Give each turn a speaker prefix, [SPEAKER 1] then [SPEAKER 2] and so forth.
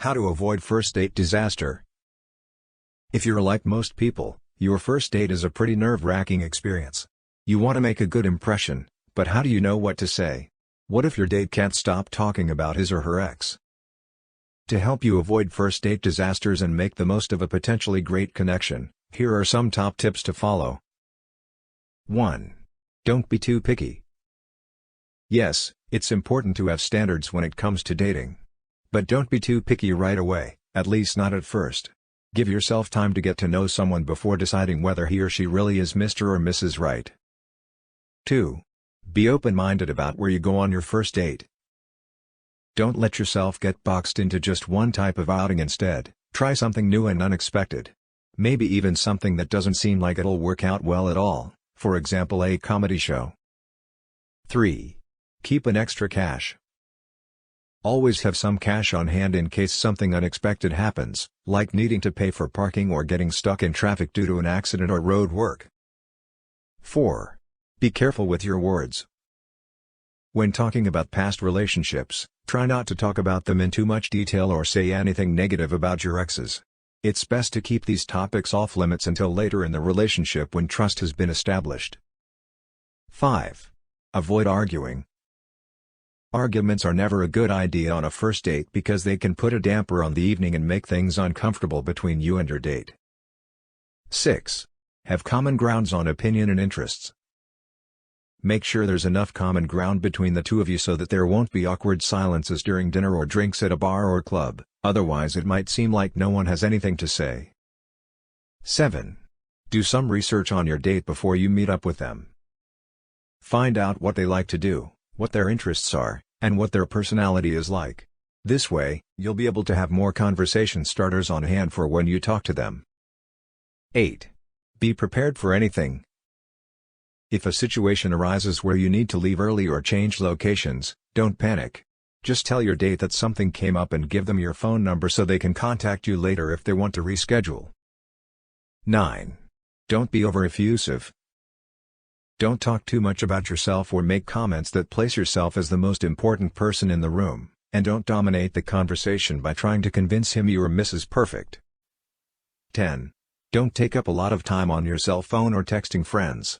[SPEAKER 1] How to avoid first date disaster. If you're like most people, your first date is a pretty nerve-wracking experience. You want to make a good impression, but how do you know what to say? What if your date can't stop talking about his or her ex? To help you avoid first date disasters and make the most of a potentially great connection, here are some top tips to follow. 1. Don't be too picky. Yes, it's important to have standards when it comes to dating. But don't be too picky right away, at least not at first. Give yourself time to get to know someone before deciding whether he or she really is Mr. or Mrs. Right. 2. Be open-minded about where you go on your first date. Don't let yourself get boxed into just one type of outing. Instead, try something new and unexpected. Maybe even something that doesn't seem like it'll work out well at all, for example a comedy show. 3. Keep an extra cash. Always have some cash on hand in case something unexpected happens, like needing to pay for parking or getting stuck in traffic due to an accident or road work. 4. Be careful with your words. When talking about past relationships, try not to talk about them in too much detail or say anything negative about your exes. It's best to keep these topics off limits until later in the relationship when trust has been established. 5. Avoid arguing. Arguments are never a good idea on a first date because they can put a damper on the evening and make things uncomfortable between you and your date. 6. Have common grounds on opinion and interests. Make sure there's enough common ground between the two of you so that there won't be awkward silences during dinner or drinks at a bar or club, otherwise it might seem like no one has anything to say. 7. Do some research on your date before you meet up with them. Find out what they like to do, what their interests are, and what their personality is like. This way, you'll be able to have more conversation starters on hand for when you talk to them. 8. Be prepared for anything. If a situation arises where you need to leave early or change locations, don't panic. Just tell your date that something came up and give them your phone number so they can contact you later if they want to reschedule. 9. Don't be over-effusive. Don't talk too much about yourself or make comments that place yourself as the most important person in the room, and don't dominate the conversation by trying to convince him you're Mrs. Perfect. 10. Don't take up a lot of time on your cell phone or texting friends.